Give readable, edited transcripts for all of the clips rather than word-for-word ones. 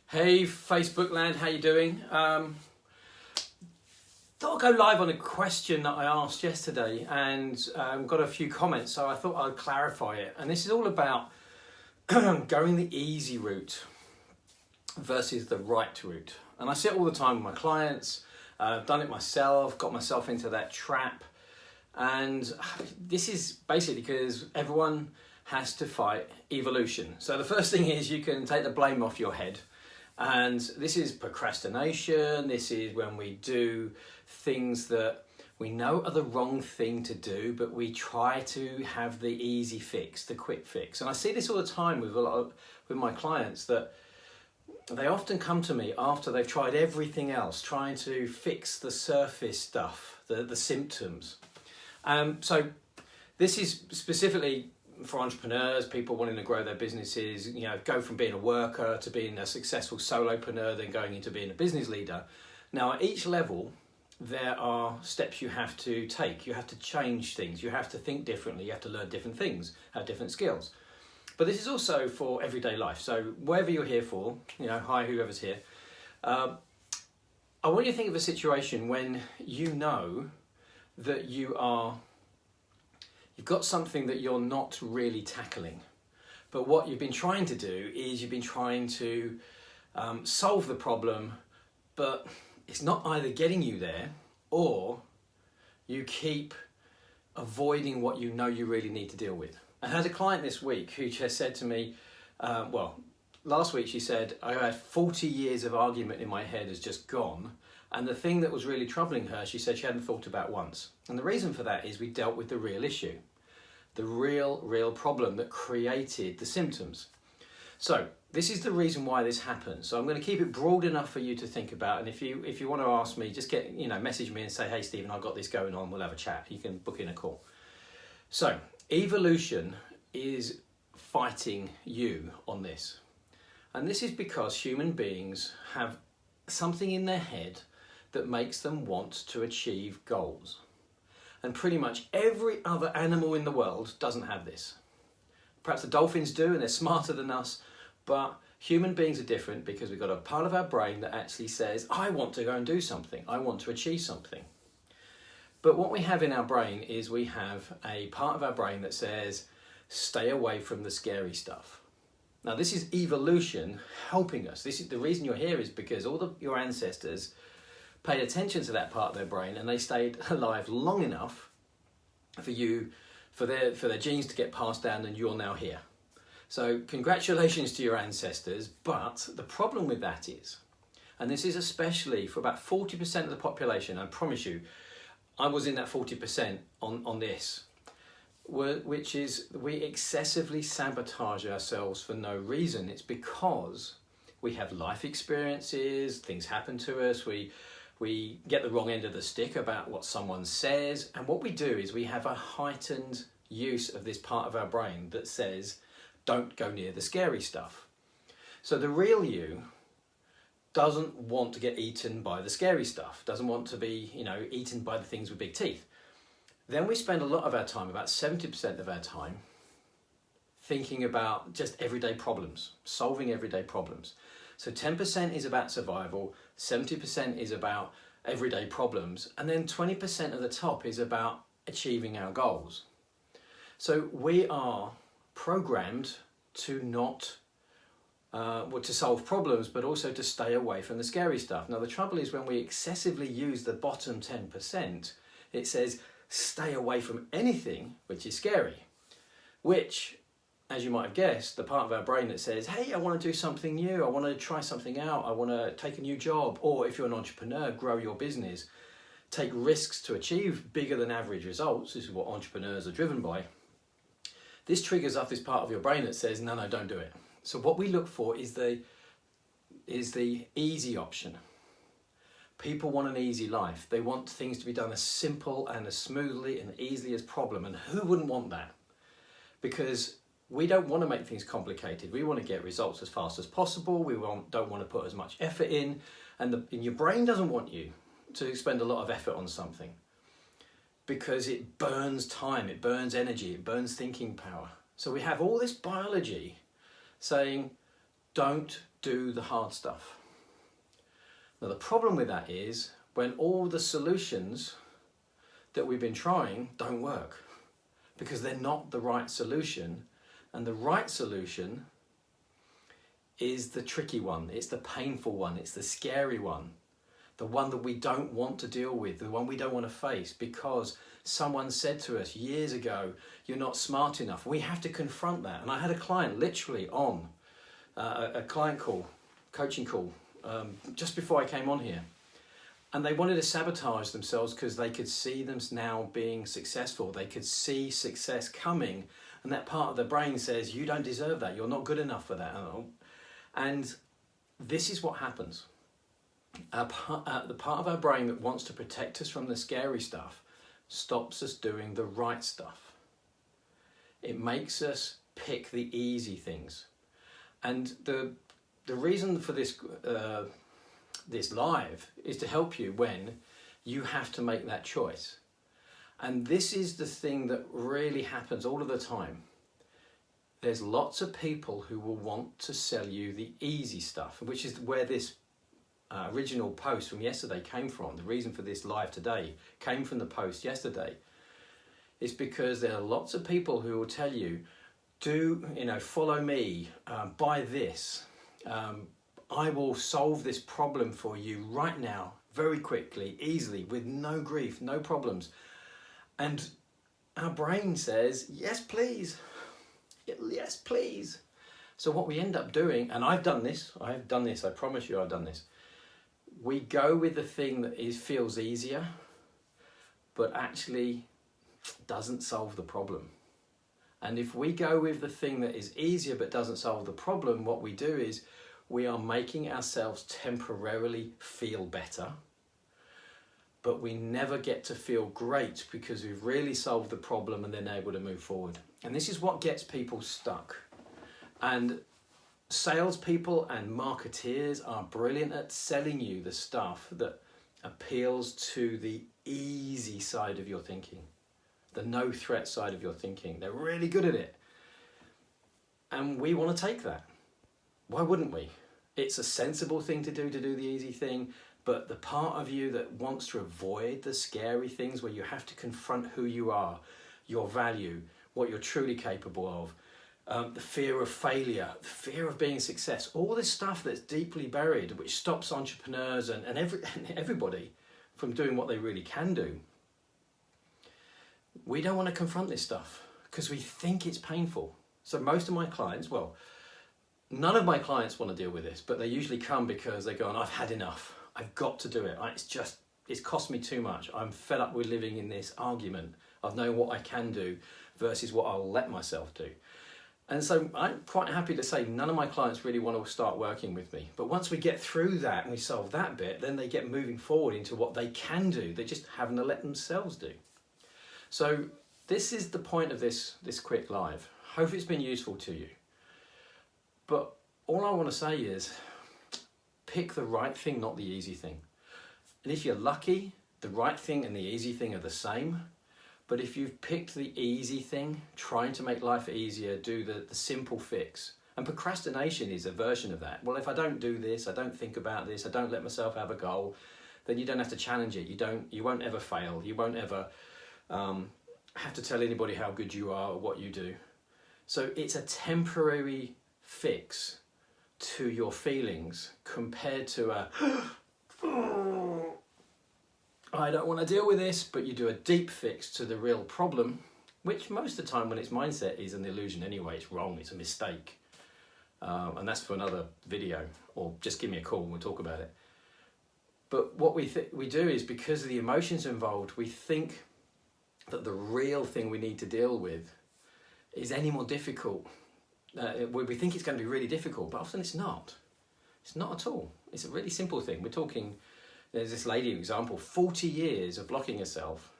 Hey Facebook land, how you doing? Thought I'd go live on a question that I asked yesterday and got a few comments, so I thought I'd clarify it. And this is all about going the easy route versus the right route. And I see it all the time with my clients. I've done it myself, got myself into that trap. And this is basically because everyone has to fight evolution. So the first thing is you can take the blame off your head. And this is procrastination. This is when we do things that we know are the wrong thing to do, but we try to have the easy fix, the quick fix. And I see this all the time with with my clients, that they often come to me after they've tried everything else, trying to fix the surface stuff, the symptoms. So this is specifically for entrepreneurs, people wanting to grow their businesses, go from being a worker to being a successful solopreneur, then going into being a business leader. Now, at each level, there are steps you have to take. You have to change things. You have to think differently. You have to learn different things, have different skills. But this is also for everyday life. So wherever you're here for, hi, whoever's here, I want you to think of a situation when you know that you've got something that you're not really tackling. But what you've been trying to do is you've been trying to solve the problem, but it's not either getting you there or you keep avoiding what you know you really need to deal with. I had a client this week who just said to me, last week she said, I had 40 years of argument in my head has just gone. And the thing that was really troubling her, she said she hadn't thought about once. And the reason for that is we dealt with the real issue, the real problem that created the symptoms. So this is the reason why this happens. So I'm going to keep it broad enough for you to think about. And if you want to ask me, just message me and say, hey, Stephen, I've got this going on. We'll have a chat. You can book in a call. So evolution is fighting you on this. And this is because human beings have something in their head that makes them want to achieve goals. And pretty much every other animal in the world doesn't have this. Perhaps the dolphins do, and they're smarter than us, but human beings are different because we've got a part of our brain that actually says, I want to go and do something. I want to achieve something. But what we have in our brain is we have a part of our brain that says, stay away from the scary stuff. Now, this is evolution helping us. This is the reason you're here, is because your ancestors paid attention to that part of their brain and they stayed alive long enough for their genes to get passed down, and you're now here. So congratulations to your ancestors, but the problem with that is, and this is especially for about 40% of the population, I promise you, I was in that 40% on this, which is we excessively sabotage ourselves for no reason. It's because we have life experiences, things happen to us, we get the wrong end of the stick about what someone says, and what we do is we have a heightened use of this part of our brain that says, don't go near the scary stuff. So the real you doesn't want to get eaten by the scary stuff, doesn't want to be, eaten by the things with big teeth. Then we spend a lot of our time, about 70% of our time, thinking about just everyday problems, solving everyday problems. So 10% is about survival, 70% is about everyday problems, and then 20% of the top is about achieving our goals. So we are programmed to not, to solve problems, but also to stay away from the scary stuff. Now the trouble is when we excessively use the bottom 10%, it says stay away from anything which is scary, which, as you might have guessed, the part of our brain that says, hey, I want to do something new, I want to try something out, I want to take a new job, or if you're an entrepreneur, grow your business, take risks to achieve bigger than average results. This is what entrepreneurs are driven by. This triggers up this part of your brain that says, no, don't do it. So what we look for is the easy option. People want an easy life. They want things to be done as simple and as smoothly and easily as possible. And who wouldn't want that? Because we don't want to make things complicated. We want to get results as fast as possible. We don't want to put as much effort in. And your brain doesn't want you to spend a lot of effort on something because it burns time, it burns energy, it burns thinking power. So we have all this biology saying, don't do the hard stuff. Now the problem with that is when all the solutions that we've been trying don't work because they're not the right solution, and the right solution is the tricky one, it's the painful one, it's the scary one, the one that we don't want to deal with, the one we don't want to face because someone said to us years ago, you're not smart enough. We have to confront that. And I had a client literally on a client call, coaching call, just before I came on here. And they wanted to sabotage themselves because they could see them now being successful. They could see success coming. And that part of the brain says, you don't deserve that. You're not good enough for that. And this is what happens. The part of our brain that wants to protect us from the scary stuff stops us doing the right stuff. It makes us pick the easy things. And the reason for this this live is to help you when you have to make that choice. And this is the thing that really happens all of the time. There's lots of people who will want to sell you the easy stuff, which is where this original post from yesterday came from. The reason for this live today came from the post yesterday. It's because there are lots of people who will tell you, follow me, buy this. I will solve this problem for you right now, very quickly, easily, with no grief, no problems. And our brain says, yes, please. Yes, please. So what we end up doing, and I've done this, I promise you I've done this. We go with the thing that feels easier, but actually doesn't solve the problem. And if we go with the thing that is easier but doesn't solve the problem, what we do is we are making ourselves temporarily feel better, but we never get to feel great because we've really solved the problem and then able to move forward. And this is what gets people stuck. And salespeople and marketeers are brilliant at selling you the stuff that appeals to the easy side of your thinking, the no threat side of your thinking. They're really good at it. And we want to take that. Why wouldn't we? It's a sensible thing to do the easy thing, but the part of you that wants to avoid the scary things where you have to confront who you are, your value, what you're truly capable of, the fear of failure, the fear of being a success, all this stuff that's deeply buried, which stops entrepreneurs and everybody from doing what they really can do. We don't want to confront this stuff because we think it's painful. So most of my clients, none of my clients want to deal with this, but they usually come because they're going, I've had enough. I've got to do it. It's cost me too much. I'm fed up with living in this argument of knowing what I can do versus what I'll let myself do. And so I'm quite happy to say none of my clients really want to start working with me. But once we get through that and we solve that bit, then they get moving forward into what they can do. They just haven't to let themselves do. So this is the point of this quick live. Hope it's been useful to you. But all I want to say is pick the right thing, not the easy thing. And if you're lucky, the right thing and the easy thing are the same. But if you've picked the easy thing, trying to make life easier, do the simple fix. And procrastination is a version of that. Well, if I don't do this, I don't think about this, I don't let myself have a goal, then you don't have to challenge it. You won't ever fail. You won't ever have to tell anybody how good you are or what you do. So it's a temporary fix to your feelings compared to I don't want to deal with this, but you do a deep fix to the real problem, which most of the time when it's mindset is an illusion anyway. It's wrong, it's a mistake. And that's for another video, or just give me a call and we'll talk about it. But what we do is, because of the emotions involved, we think that the real thing we need to deal with is any more difficult. We think it's going to be really difficult, but often it's not. It's not at all. It's a really simple thing. We're talking, there's this lady example, 40 years of blocking herself.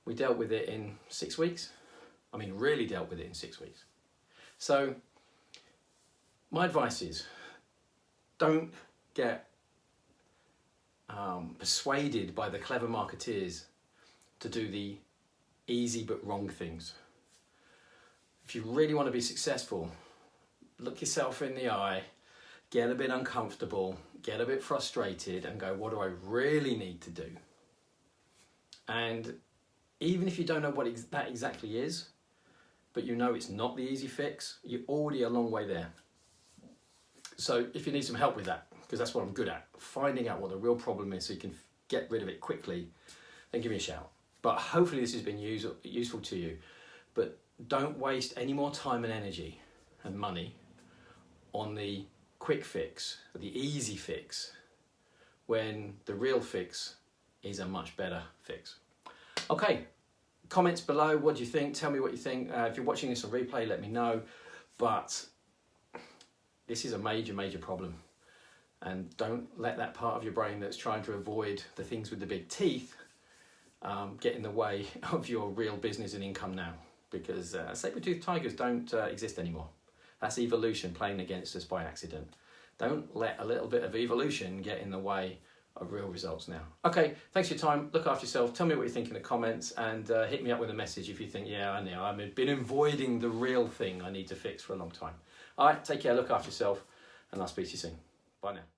We dealt with it in 6 weeks. I mean, really dealt with it in 6 weeks. So my advice is, don't get persuaded by the clever marketeers to do the easy but wrong things. If you really want to be successful, look yourself in the eye get a bit uncomfortable, get a bit frustrated and go, what do I really need to do? And even if you don't know what that exactly is, but you know it's not the easy fix, you're already a long way there. So if you need some help with that, because that's what I'm good at, finding out what the real problem is so you can get rid of it quickly, then give me a shout. But hopefully this has been useful to you. But don't waste any more time and energy and money on the quick fix, the easy fix, when the real fix is a much better fix. Okay, comments below, what do you think? Tell me what you think. If you're watching this on replay, let me know. But this is a major, major problem. And don't let that part of your brain that's trying to avoid the things with the big teeth get in the way of your real business and income now. Because saber-toothed tigers don't exist anymore. That's evolution playing against us by accident. Don't let a little bit of evolution get in the way of real results now. Okay, thanks for your time. Look after yourself. Tell me what you think in the comments and hit me up with a message if you think, yeah, I know, I've been avoiding the real thing I need to fix for a long time. All right, take care, look after yourself, and I'll speak to you soon. Bye now.